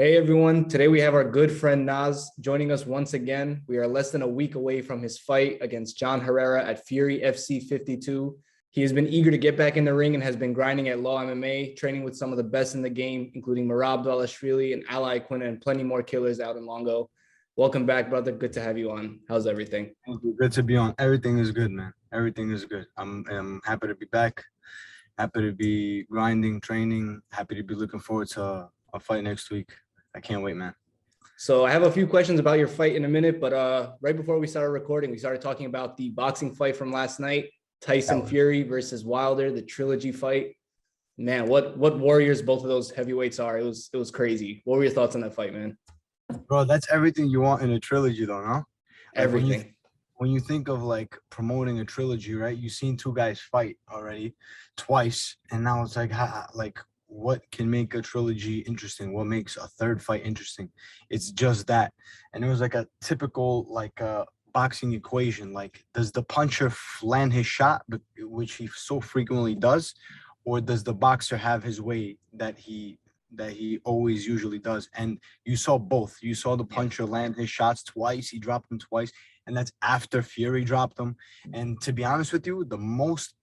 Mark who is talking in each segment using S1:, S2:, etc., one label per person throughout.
S1: Hey everyone, today we have our good friend Naz joining us once again. We are less than a week away from his fight against John Herrera at Fury FC 52. He has been eager to get back in the ring and has been grinding at Law MMA, training with some of the best in the game, including Merab Dvalishvili and Ali Quinn and plenty more killers out in Longo. Welcome back, brother. Good to have you on. How's everything?
S2: Thank you. Good to be on. Everything is good, man. Everything is good. I'm happy to be back. Happy to be grinding, training. Happy to be looking forward to a fight next week. I can't wait, man.
S1: So I have a few questions about your fight in a minute, but right before we started recording, we started talking about the boxing fight from last night, Tyson Fury versus Wilder, the trilogy fight. Man, what warriors both of those heavyweights are. It was crazy. What were your thoughts on that fight, man?
S2: Bro, that's everything you want in a trilogy, though, no? Like
S1: Everything.
S2: when you think of like promoting a trilogy, right? You've seen two guys fight already twice, and now it's like what can make a trilogy interesting? What makes a third fight interesting? It's just that. And it was like a typical boxing equation. Like, does the puncher land his shot, but which he so frequently does, or does the boxer have his way that he always usually does? And you saw both. You saw the puncher land his shots twice. He dropped them twice, and that's after Fury dropped them. And to be honest with you, the most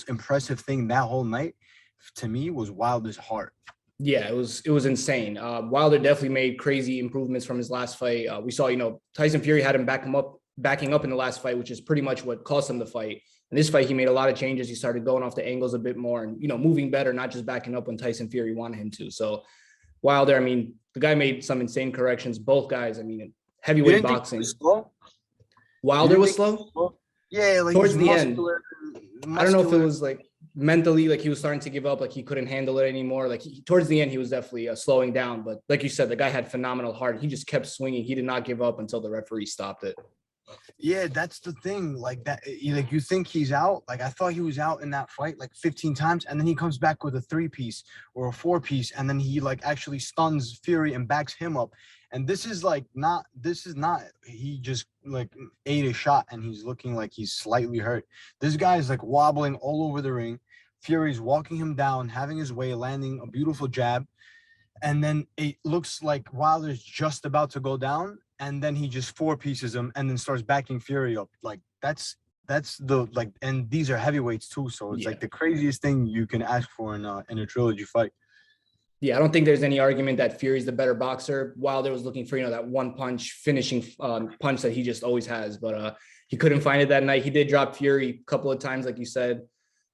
S2: impressive thing that whole night to me was Wilder's heart.
S1: Yeah, it was insane. Wilder definitely made crazy improvements from his last fight. We saw, Tyson Fury had him backing up in the last fight, which is pretty much what cost him the fight. In this fight, he made a lot of changes. He started going off the angles a bit more and, moving better, not just backing up when Tyson Fury wanted him to. So Wilder, the guy made some insane corrections. Both guys, heavyweight boxing. Wilder was slow?
S2: Yeah, like
S1: towards the end. I don't know if it was like mentally, like he was starting to give up, like he couldn't handle it anymore. Like towards the end, he was definitely slowing down. But like you said, the guy had phenomenal heart. He just kept swinging. He did not give up until the referee stopped it.
S2: Yeah, that's the thing. Like that, like you think he's out. Like I thought he was out in that fight like 15 times, and then he comes back with a 3-piece or a 4-piece, and then he like actually stuns Fury and backs him up. And this is not. He just like ate a shot, and he's looking like he's slightly hurt. This guy's like wobbling all over the ring. Fury's walking him down, having his way, landing a beautiful jab, and then it looks like Wilder's just about to go down, and then he just 4-pieces him and then starts backing Fury up. Like that's the like, and these are heavyweights too, so it's like the craziest thing you can ask for in a trilogy fight.
S1: Yeah, I don't think there's any argument that Fury's the better boxer. Wilder was looking for, that one punch finishing punch that he just always has, but he couldn't find it that night. He did drop Fury a couple of times, like you said,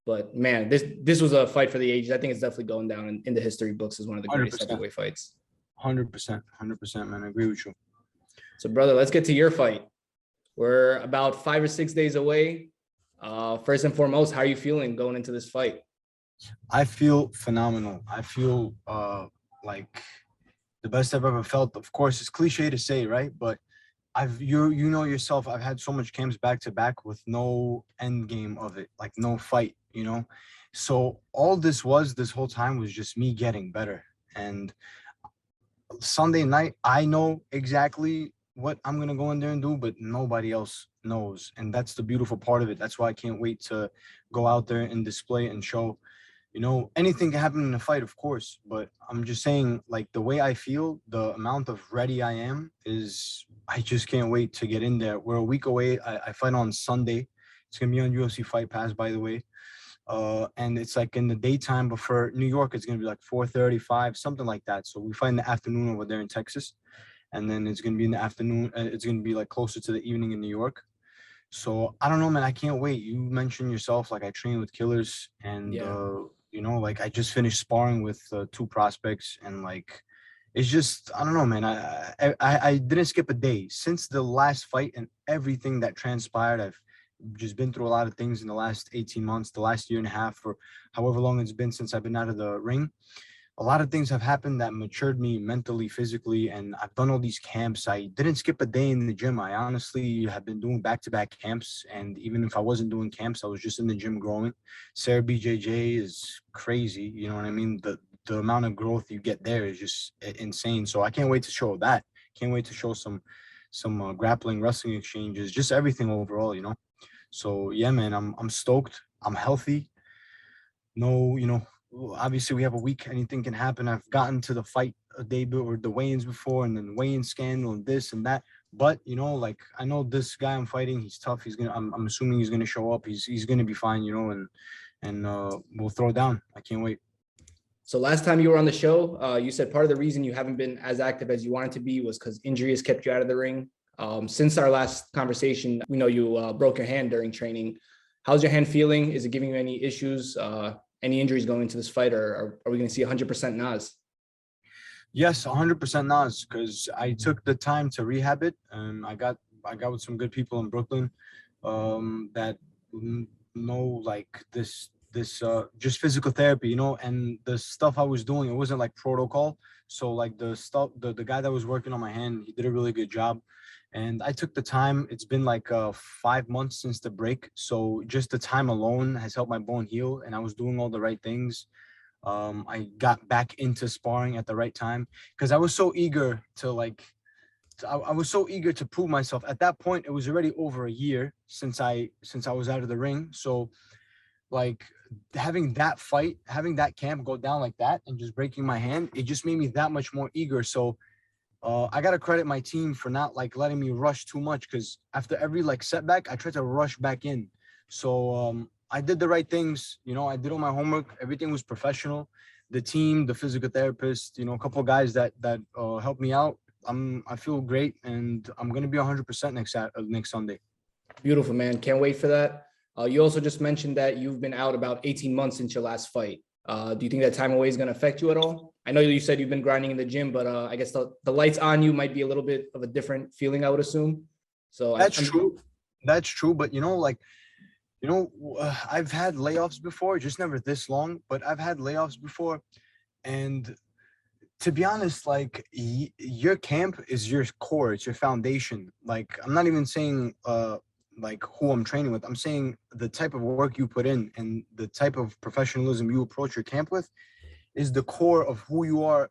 S1: but man, this was a fight for the ages. I think it's definitely going down in the history books as one of the greatest heavyweight fights.
S2: 100%, man. I agree with you.
S1: So, brother, let's get to your fight. We're about 5 or 6 days away. First and foremost, how are you feeling going into this fight?
S2: I feel phenomenal. I feel like the best I've ever felt. Of course, it's cliche to say, right? But you know yourself, I've had so much camps back to back with no end game of it, like no fight, So all this whole time was just me getting better. And Sunday night, I know exactly what I'm gonna go in there and do, but nobody else knows. And that's the beautiful part of it. That's why I can't wait to go out there and display and show. Anything can happen in a fight, of course, but I'm just saying, like, the way I feel, the amount of ready I am is, I just can't wait to get in there. We're a week away. I fight on Sunday. It's going to be on UFC Fight Pass, by the way. And it's like in the daytime, but for New York, it's going to be like 4:35, something like that. So we fight in the afternoon over there in Texas. And then it's going to be in the afternoon. It's going to be like closer to the evening in New York. So I don't know, man. I can't wait. You mentioned yourself, like I train with killers, and like I just finished sparring with 2 prospects, and like it's just, I don't know, man. I didn't skip a day since the last fight, and everything that transpired. I've just been through a lot of things in the last 18 months, the last year and a half, or however long it's been since I've been out of the ring. A lot of things have happened that matured me mentally, physically, and I've done all these camps. I didn't skip a day in the gym. I honestly have been doing back-to-back camps, and even if I wasn't doing camps, I was just in the gym growing. Sarah BJJ is crazy, you know what I mean? The amount of growth you get there is just insane. So I can't wait to show that. Can't wait to show some grappling, wrestling exchanges, just everything overall, So yeah, man, I'm stoked. I'm healthy. No, obviously we have a week, anything can happen. I've gotten to the fight a day or the weigh-ins before, and then weigh-in scandal and this and that. But like I know this guy I'm fighting, he's tough. I'm assuming he's gonna show up. He's gonna be fine, and we'll throw down. I can't wait.
S1: So last time you were on the show, you said part of the reason you haven't been as active as you wanted to be was because injuries kept you out of the ring. Since our last conversation, we know you broke your hand during training. How's your hand feeling? Is it giving you any issues, any injuries going into this fight, or are we going to see 100% Naz?
S2: Yes, 100% Nas, because I took the time to rehab it, and I got with some good people in Brooklyn that know like this just physical therapy, and the stuff I was doing, it wasn't like protocol. So like the guy that was working on my hand, he did a really good job. And I took the time. It's been like 5 months since the break. So just the time alone has helped my bone heal, and I was doing all the right things. I got back into sparring at the right time because I was so eager to I was so eager to prove myself. At that point, it was already over a year since I was out of the ring. So like having that fight, having that camp go down like that and just breaking my hand, it just made me that much more eager. So I gotta credit my team for not like letting me rush too much, because after every like setback, I tried to rush back in. So I did the right things. I did all my homework. Everything was professional. The team, the physical therapist, a couple of guys that helped me out. I feel great, and I'm gonna be 100% next Sunday.
S1: Beautiful, man. Can't wait for that. You also just mentioned that you've been out about 18 months since your last fight. Do you think that time away is going to affect you at all? I know you said you've been grinding in the gym, but I guess the lights on you might be a little bit of a different feeling, I would assume. So
S2: That's true. That's true. But I've had layoffs before, just never this long, but I've had layoffs before. And to be honest, like your camp is your core, it's your foundation. Like I'm not even saying like who I'm training with. I'm saying the type of work you put in and the type of professionalism you approach your camp with is the core of who you are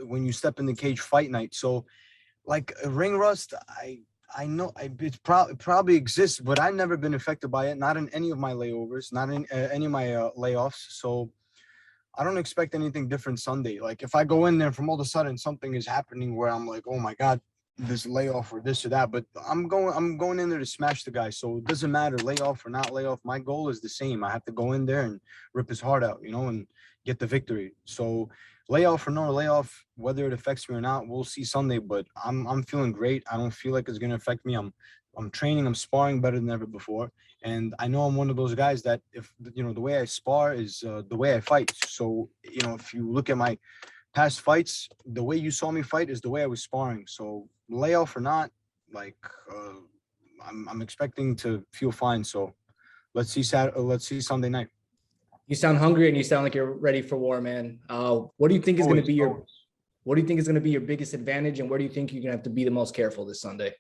S2: when you step in the cage fight night. So like ring rust, I know it probably exists, but I've never been affected by it. Not in any of my layovers, not in any of my layoffs. So I don't expect anything different Sunday. Like if I go in there from all of a sudden something is happening where I'm like, oh my God, this layoff or this or that, but I'm going in there to smash the guy. So it doesn't matter layoff or not layoff. My goal is the same. I have to go in there and rip his heart out, and get the victory. So layoff or no layoff, whether it affects me or not, we'll see Sunday. But I'm feeling great. I don't feel like it's gonna affect me. I'm training. I'm sparring better than ever before, and I know I'm one of those guys that if the way I spar is the way I fight. So if you look at my past fights, the way you saw me fight is the way I was sparring. So layoff or not, like I'm expecting to feel fine. So let's see Sunday night.
S1: You sound hungry and you sound like you're ready for war, man. What do you think is going to be what do you think is going to be your biggest advantage, and where do you think you're going to have to be the most careful this Sunday?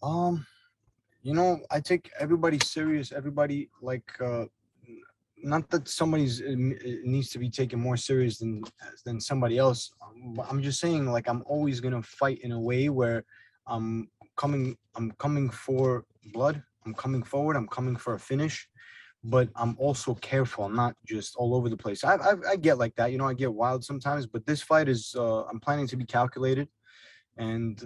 S2: I take everybody serious. Everybody not that somebody's needs to be taken more serious than somebody else. I'm just saying, like, I'm always gonna fight in a way where I'm coming for blood. I'm coming forward. I'm coming for a finish, but I'm also careful. I'm not just all over the place. I get like that. I get wild sometimes, but this fight is I'm planning to be calculated. And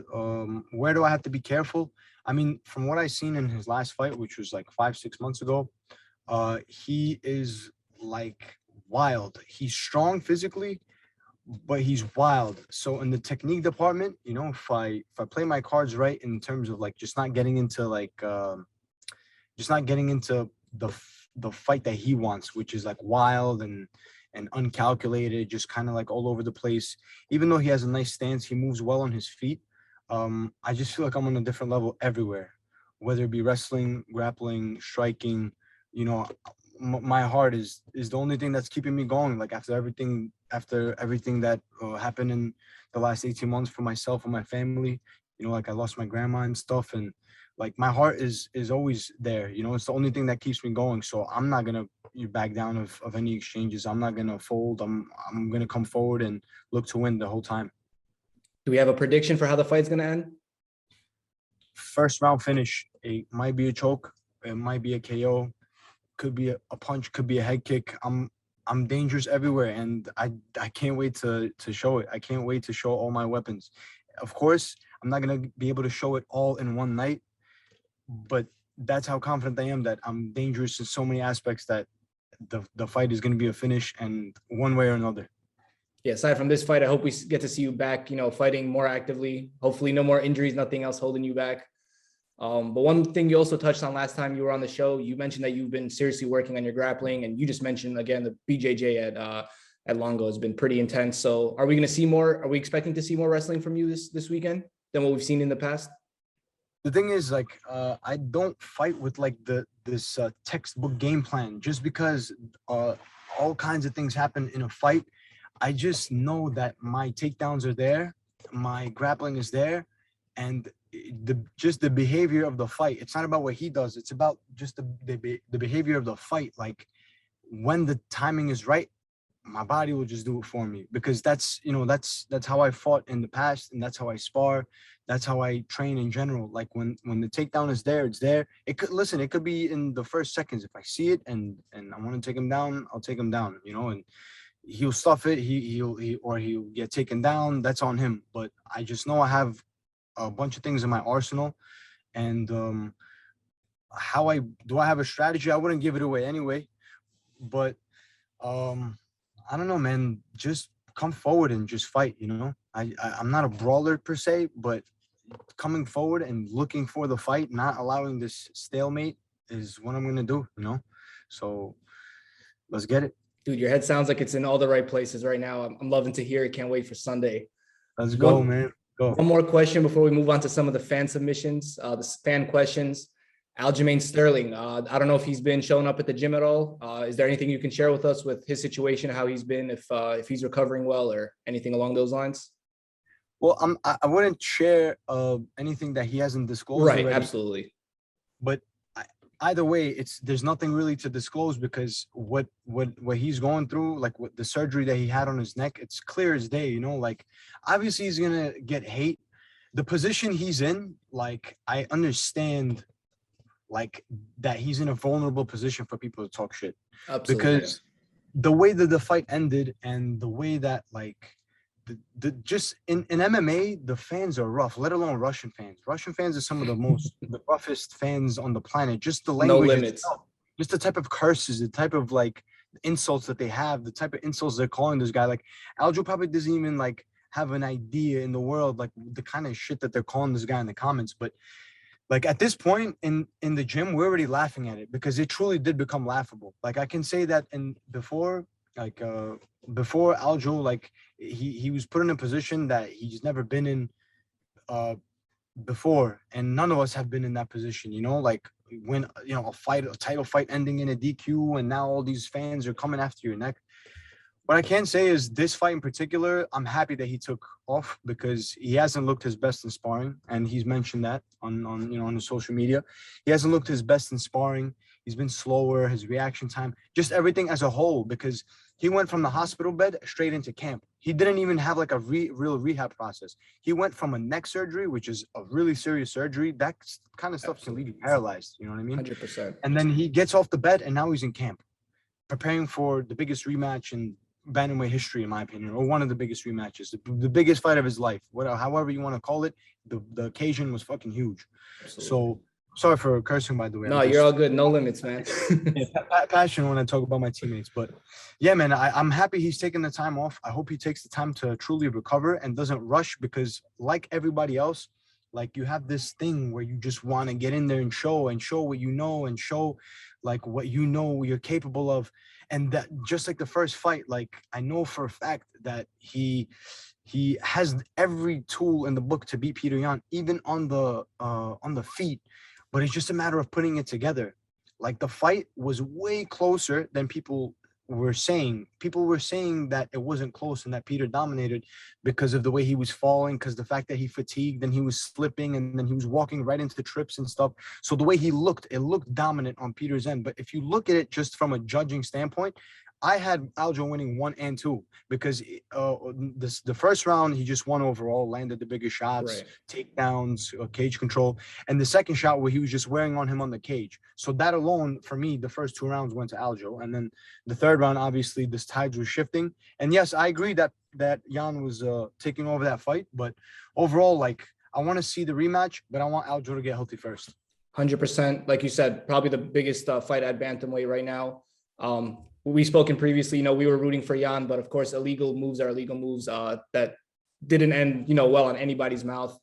S2: where do I have to be careful? I mean, from what I've seen in his last fight, which was like 5-6 months ago, he is like wild. He's strong physically, but he's wild. So in the technique department, if I play my cards right in terms of like just not getting into the fight that he wants, which is like wild and uncalculated, just kind of like all over the place. Even though he has a nice stance, he moves well on his feet. I just feel like I'm on a different level everywhere, whether it be wrestling, grappling, striking. My heart is the only thing that's keeping me going. Like after everything that happened in the last 18 months for myself and my family, like I lost my grandma and stuff, and like my heart is always there. It's the only thing that keeps me going. So I'm not gonna back down of any exchanges. I'm not gonna fold. I'm gonna come forward and look to win the whole time.
S1: Do we have a prediction for how the fight's gonna end?
S2: First round finish. It might be a choke. It might be a KO. Could be a punch. Could be a head kick. I'm I'm dangerous everywhere, and I can't wait to show it. I can't wait to show all my weapons. Of course, I'm not gonna be able to show it all in one night, but that's how confident I am that I'm dangerous in so many aspects that the fight is gonna be a finish, and one way or another.
S1: Yeah, aside from this fight, I hope we get to see you back, fighting more actively. Hopefully, no more injuries, nothing else holding you back. But one thing you also touched on last time you were on the show, you mentioned that you've been seriously working on your grappling, and you just mentioned again the BJJ at Longo has been pretty intense. So, are we going to see more? Are we expecting to see more wrestling from you this weekend than what we've seen in the past?
S2: The thing is, like, I don't fight with like this textbook game plan just because all kinds of things happen in a fight. I just know that my takedowns are there, my grappling is there, and the behavior of the fight. It's not about what he does. It's about just the behavior of the fight. Like when the timing is right, my body will just do it for me, because that's how I fought in the past, and that's how I spar. That's how I train in general. Like when the takedown is there, it's there. It could be in the first seconds. If I see it and I want to take him down, I'll take him down, and he'll stuff it. He'll get taken down. That's on him. But I just know I have a bunch of things in my arsenal, and I have a strategy? I wouldn't give it away anyway, but I don't know, man. Just come forward and just fight. I'm not a brawler per se, but coming forward and looking for the fight, not allowing this stalemate, is what I'm gonna do. So let's get it.
S1: Dude, your head sounds like it's in all the right places right now. I'm loving to hear it. Can't wait for Sunday.
S2: Let's go, man. Go.
S1: One more question before we move on to some of the fan submissions, the fan questions. Aljamain Sterling, I don't know if he's been showing up at the gym at all. Is there anything you can share with us with his situation, how he's been, if he's recovering well or anything along those lines?
S2: Well, I wouldn't share anything that he hasn't disclosed.
S1: Right,
S2: already.
S1: Absolutely.
S2: But either way, there's nothing really to disclose, because what he's going through, like what the surgery that he had on his neck, it's clear as day. Like obviously he's gonna get hate. The position he's in, like I understand, like that he's in a vulnerable position for people to talk shit. Absolutely, because the way that the fight ended, and the way that like the just in MMA, the fans are rough, let alone Russian fans. Russian fans are some of the roughest fans on the planet. Just the language,
S1: no limits.
S2: Itself, just the type of curses, the type of like insults that they have, the type of insults they're calling this guy. Like Aljo probably doesn't even like have an idea in the world, like the kind of shit that they're calling this guy in the comments. But like at this point in the gym, we're already laughing at it, because it truly did become laughable. Like I can say that before Aljo, like he was put in a position that he's never been in before, and none of us have been in that position. Like when a title fight ending in a DQ, and now all these fans are coming after your neck. What I can say is this fight in particular, I'm happy that he took off, because he hasn't looked his best in sparring, and he's mentioned that on his social media. He hasn't looked his best in sparring. He's been slower, his reaction time, just everything as a whole, because he went from the hospital bed straight into camp. He didn't even have like a real rehab process. He went from a neck surgery, which is a really serious surgery. That kind of stuff can leave you paralyzed. You know what I mean?
S1: 100%.
S2: And then he gets off the bed, and now he's in camp, preparing for the biggest rematch in bantamweight history, in my opinion, or one of the biggest rematches, the biggest fight of his life, however you want to call it. The occasion was fucking huge. Absolutely. So sorry for cursing, by the way.
S1: No, you're all good. No limits, man.
S2: Passion when I talk about my teammates. But yeah, man, I'm happy he's taking the time off. I hope he takes the time to truly recover and doesn't rush, because like everybody else, like you have this thing where you just want to get in there and show what you know, and show like what you're capable of. And that, just like the first fight, like I know for a fact that he has every tool in the book to beat Peter Yan, even on the feet. But it's just a matter of putting it together. Like the fight was way closer than people were saying. People were saying that it wasn't close and that Peter dominated because of the way he was falling, because the fact that he fatigued and he was slipping, and then he was walking right into trips and stuff. So the way he looked, it looked dominant on Peter's end. But if you look at it just from a judging standpoint, I had Aljo winning 1 and 2 because the first round he just won overall, landed the bigger shots,
S1: Right.
S2: takedowns, cage control, and the second shot where he was just wearing on him on the cage. So that alone for me, the first 2 rounds went to Aljo, and then the third round, obviously, this tides were shifting. And yes, I agree that Jan was taking over that fight, but overall, like I want to see the rematch, but I want Aljo to get healthy first.
S1: 100%. Like you said, probably the biggest fight at bantamweight right now. We've spoken previously, we were rooting for Jan, but of course, illegal moves are illegal moves that didn't end, well on anybody's mouth.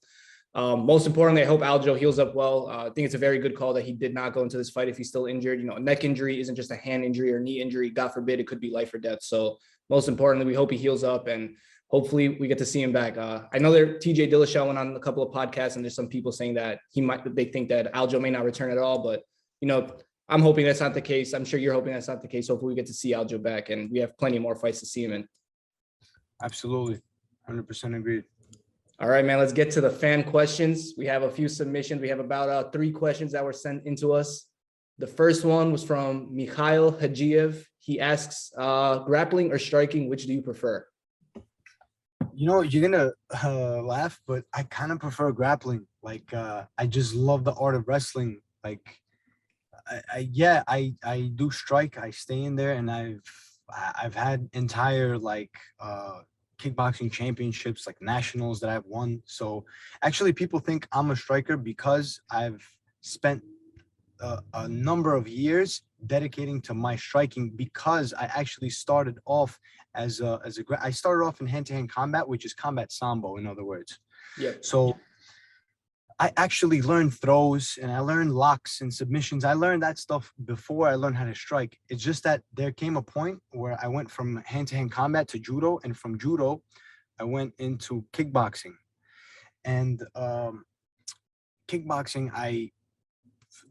S1: Most importantly, I hope Aljo heals up well. I think it's a very good call that he did not go into this fight if he's still injured. A neck injury isn't just a hand injury or knee injury. God forbid, it could be life or death. So most importantly, we hope he heals up and hopefully we get to see him back. I know that TJ Dillashaw went on a couple of podcasts and there's some people saying that they think that Aljo may not return at all, but I'm hoping that's not the case. I'm sure you're hoping that's not the case. Hopefully we get to see Aljo back and we have plenty more fights to see him in.
S2: Absolutely. 100% agreed.
S1: All right, man, let's get to the fan questions. We have a few submissions. We have about 3 questions that were sent into us. The first one was from Mikhail Hajiev. He asks, grappling or striking, which do you prefer?
S2: You're gonna laugh, but I kind of prefer grappling. Like, I just love the art of wrestling. Like, I do strike. I stay in there, and I've had entire kickboxing championships, like nationals that I've won. So actually, people think I'm a striker because I've spent a number of years dedicating to my striking, because I actually started off I started off in hand-to-hand combat, which is combat sambo, in other words.
S1: Yeah.
S2: So I actually learned throws and I learned locks and submissions. I learned that stuff before I learned how to strike. It's just that there came a point where I went from hand-to-hand combat to judo, and from judo, I went into kickboxing. And kickboxing, I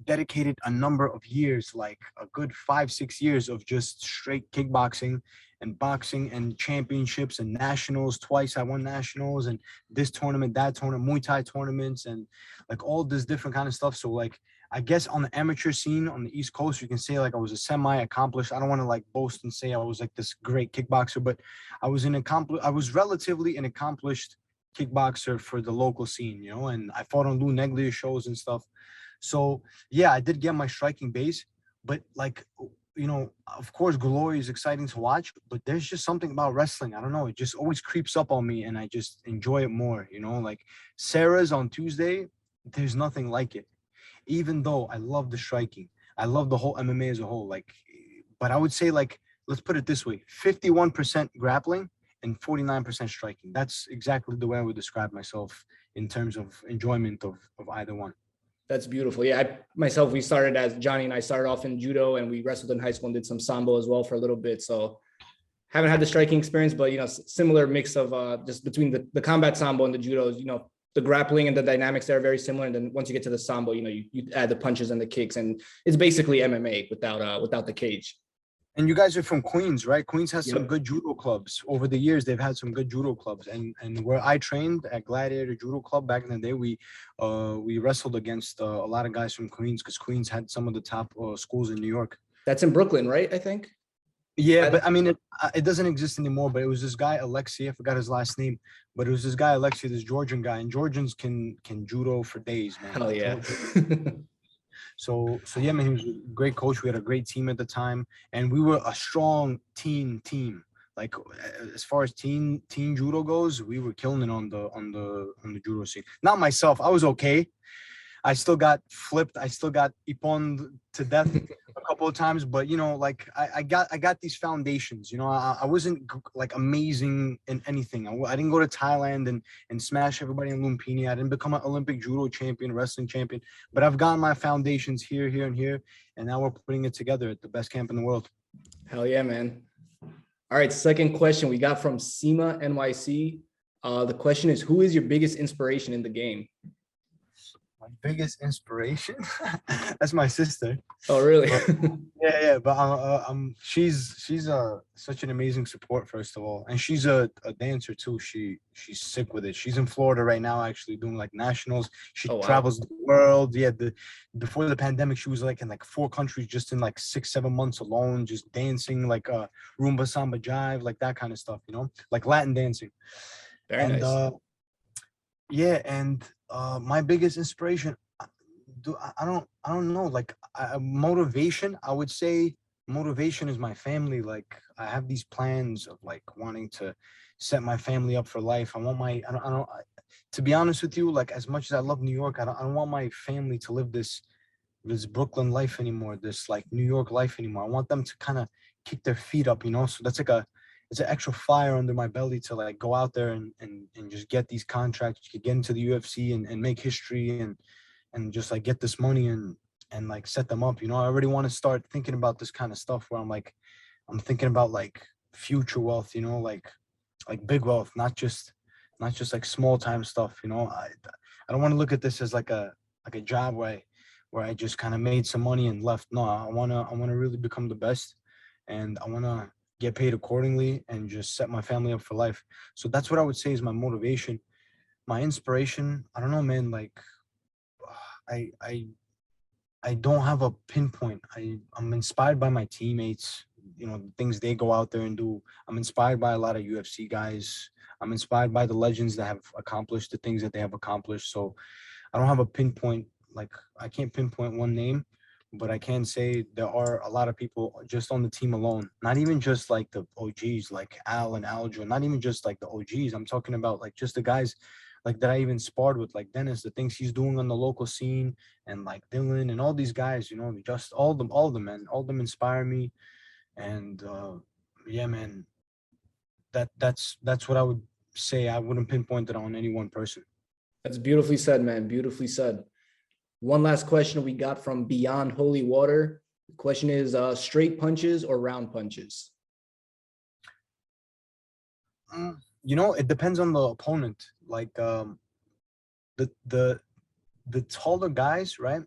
S2: dedicated a number of years, like a good 5-6 years of just straight kickboxing and boxing and championships and nationals. Twice I won nationals, and this tournament, that tournament, Muay Thai tournaments, and like all this different kind of stuff. So like, I guess on the amateur scene on the East Coast, you can say like I was a semi-accomplished. I don't want to like boast and say I was like this great kickboxer, but I was relatively an accomplished kickboxer for the local scene, and I fought on Lou Neglia shows and stuff. So yeah, I did get my striking base, but like, of course, glory is exciting to watch, but there's just something about wrestling. I don't know. It just always creeps up on me and I just enjoy it more, like Sarah's on Tuesday. There's nothing like it, even though I love the striking. I love the whole MMA as a whole. Like, but I would say, like, let's put it this way, 51% grappling and 49% striking. That's exactly the way I would describe myself in terms of enjoyment of either one.
S1: That's beautiful. Yeah, we started as Johnny and I started off in judo, and we wrestled in high school and did some sambo as well for a little bit. So haven't had the striking experience, but, similar mix of just between the combat sambo and the judos, the grappling and the dynamics there are very similar. And then once you get to the sambo, you add the punches and the kicks, and it's basically MMA without the cage.
S2: And you guys are from Queens, right? Queens has some
S1: Yep.
S2: good judo clubs. Over the years, they've had some good judo clubs. And where I trained at Gladiator Judo Club back in the day, we wrestled against a lot of guys from Queens, because Queens had some of the top schools in New York.
S1: That's in Brooklyn, right? I think.
S2: Yeah, but I mean, it doesn't exist anymore. But it was this guy, Alexi. I forgot his last name, but it was this guy, Alexi, this Georgian guy. And Georgians can judo for days, man.
S1: Hell yeah.
S2: So yeah, man, he was a great coach. We had a great team at the time, and we were a strong team. Like, as far as teen judo goes, we were killing it on the judo scene. Not myself, I was okay. I still got flipped. I still got ippon to death a couple of times, but like I got these foundations. I wasn't like amazing in anything. I didn't go to Thailand and smash everybody in Lumpini. I didn't become an Olympic judo champion, wrestling champion, but I've gotten my foundations here, and here, and now we're putting it together at the best camp in the world.
S1: Hell yeah, man. All right, second question we got from SEMA NYC. The question is, who is your biggest inspiration in the game?
S2: My My biggest inspiration. That's my sister.
S1: Oh, really?
S2: But yeah. But she's such an amazing support, first of all, and she's a dancer too. She's sick with it. She's in Florida right now, actually doing like nationals. She
S1: Oh, wow.
S2: travels the world. Yeah, before the pandemic, she was like in like 4 countries just in like 6-7 months alone, just dancing like rumba, samba, jive, like that kind of stuff. Like Latin dancing.
S1: Very
S2: And
S1: nice.
S2: yeah, and my biggest inspiration, I don't know, like motivation. I would say motivation is my family. Like I have these plans of like wanting to set my family up for life. I want my I don't to be honest with you, like as much as I love New York, I don't want my family to live this Brooklyn life anymore, this like New York life anymore. I want them to kind of kick their feet up, so that's like it's an extra fire under my belly to like go out there and just get these contracts, get into the UFC and make history and just like get this money and like set them up. I already want to start thinking about this kind of stuff where I'm thinking about like future wealth, like big wealth, not just like small time stuff. I don't want to look at this as like a job where I just kind of made some money and left. No, I wanna really become the best, and I wanna get paid accordingly and just set my family up for life. So that's what I would say is my motivation. My inspiration, I don't know, man. Like I I I don't have a pinpoint. I'm inspired by my teammates, the things they go out there and do. I'm inspired by a lot of UFC guys. I'm inspired by the legends that have accomplished the things that they have accomplished. So I don't have a pinpoint, like I can't pinpoint one name, but I can say there are a lot of people just on the team alone, not even just like the OGs like Al and Aljo, not even just like the OGs. I'm talking about like just the guys like that I even sparred with, like Dennis, the things he's doing on the local scene, and like Dylan and all these guys, just all of them, man, all of them inspire me. And yeah, man, that's what I would say. I wouldn't pinpoint it on any one person.
S1: That's beautifully said, man. Beautifully said. One last question we got from Beyond Holy Water. The question is straight punches or round punches?
S2: It depends on the opponent. Like the the the taller guys, right?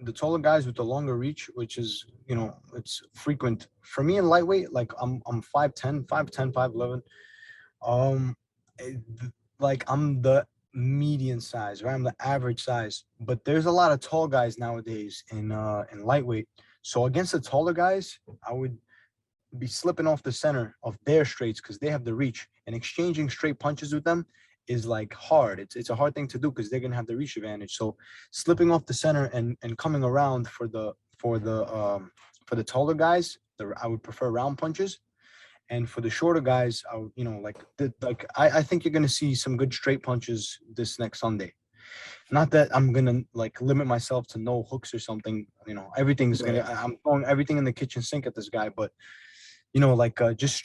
S2: The taller guys with the longer reach, which is, it's frequent for me in lightweight. Like I'm 5'10", 5'10", 5'11". Um, like I'm the median size, right? I'm the average size, but there's a lot of tall guys nowadays in lightweight. So against the taller guys, I would be slipping off the center of their straights because they have the reach, and exchanging straight punches with them is like hard. It's a hard thing to do because they're gonna have the reach advantage. So slipping off the center and coming around for the taller guys, I would prefer round punches. And for the shorter guys, I would, I think you're gonna see some good straight punches this next Sunday. Not that I'm gonna like limit myself to no hooks or something. Everything's gonna.
S1: Right.
S2: I'm throwing everything in the kitchen sink at this guy, but like just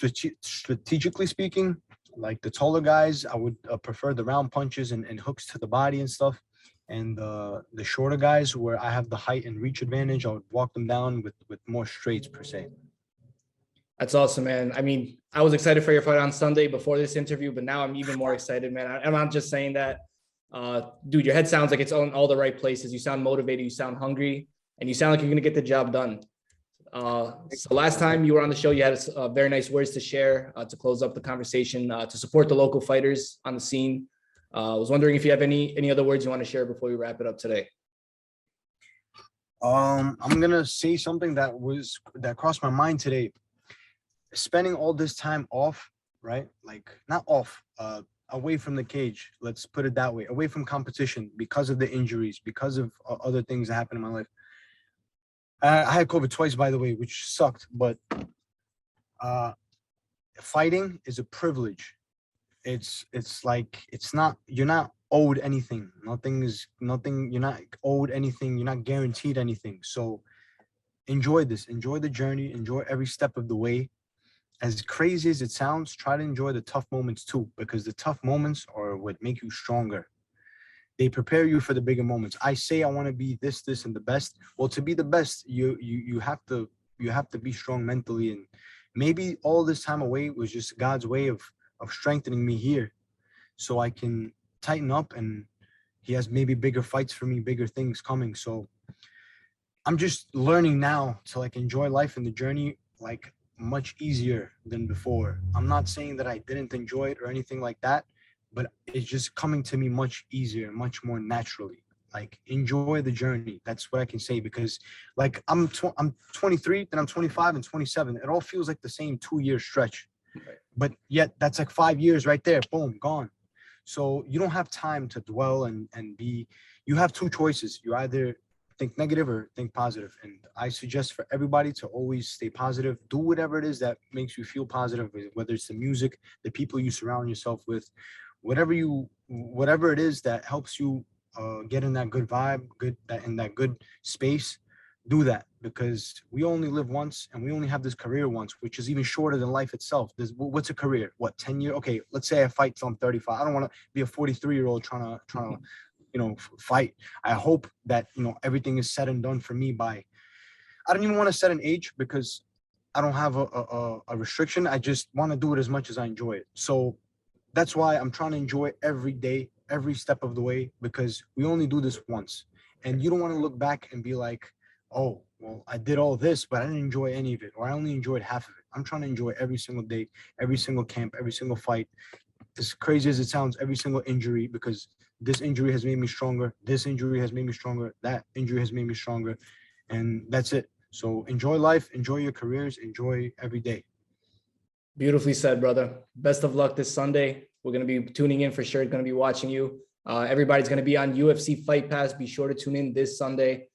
S2: strategically speaking, like the taller guys, I would prefer the round punches and hooks to the body and stuff. And the shorter guys, where I have the height and reach advantage, I would walk them down with more straights per se.
S1: That's awesome, man. I mean, I was excited for your fight on Sunday before this interview, but now I'm even more excited, man. I'm not just saying that. Dude, your head sounds like it's on all the right places. You sound motivated, you sound hungry, and you sound like you're going to get the job done. So last time you were on the show, you had very nice words to share to close up the conversation, to support the local fighters on the scene. I was wondering if you have any other words you want to share before we wrap it up today.
S2: I'm gonna say something that crossed my mind today. Spending all this time off, right? Like not off, away from the cage. Let's put it that way. Away from competition because of the injuries, because of other things that happened in my life. I had COVID twice, by the way, which sucked. But fighting is a privilege. It's like you're not owed anything. Nothing. You're not owed anything. You're not guaranteed anything. So enjoy this. Enjoy the journey. Enjoy every step of the way. As crazy as it sounds, try to enjoy the tough moments too, because the tough moments are what make you stronger. They prepare you for the bigger moments. I say I want to be this, and the best. Well, to be the best, you have to be strong mentally, and maybe all this time away was just God's way of strengthening me here, so I can tighten up and He has maybe bigger fights for me, bigger things coming. So I'm just learning now to like enjoy life and the journey like much easier than before. I'm not saying that I didn't enjoy it or anything like that, but it's just coming to me much easier, much more naturally. Like enjoy the journey. That's what I can say, because like I'm 23, then I'm 25 and 27. It all feels like the same 2-year stretch,
S1: Right.
S2: but yet that's like 5 years right there. Boom, gone. So you don't have time to dwell and be. You have two choices. You either think negative or think positive. And I suggest for everybody to always stay positive. Do whatever it is that makes you feel positive, whether it's the music, the people you surround yourself with, whatever it is that helps you get in that good vibe, in that good space. Do that, because we only live once and we only have this career once, which is even shorter than life itself. What's a career? What, 10 years? Okay, let's say I fight till I'm 35. I don't want to be a 43-year-old trying to fight. I hope that everything is said and done for me by, I don't even want to set an age, because I don't have a restriction. I just want to do it as much as I enjoy it. So that's why I'm trying to enjoy every day, every step of the way, because we only do this once. And you don't want to look back and be like, oh, well, I did all this, but I didn't enjoy any of it, or I only enjoyed half of it. I'm trying to enjoy every single day, every single camp, every single fight. As crazy as it sounds, every single injury, because this injury has made me stronger. This injury has made me stronger. That injury has made me stronger. And that's it. So enjoy life, enjoy your careers, enjoy every day.
S1: Beautifully said, brother. Best of luck this Sunday. We're going to be tuning in for sure. Going to be watching you. Everybody's going to be on UFC Fight Pass. Be sure to tune in this Sunday.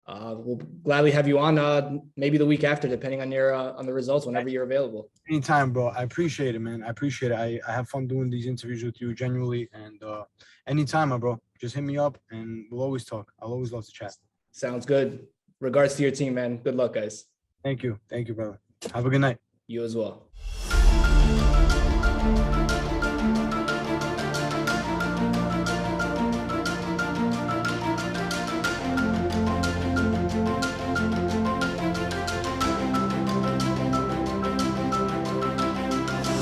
S1: We'll gladly have you on maybe the week after, depending on your on the results, whenever you're available.
S2: Anytime, bro. I appreciate it, man. I appreciate it. I have fun doing these interviews with you, genuinely. And anytime, my bro. Just hit me up and we'll always talk. I'll always love to chat.
S1: Sounds good. Regards to your team, man. Good luck, guys.
S2: Thank you. Thank you, brother. Have a good night.
S1: You as well.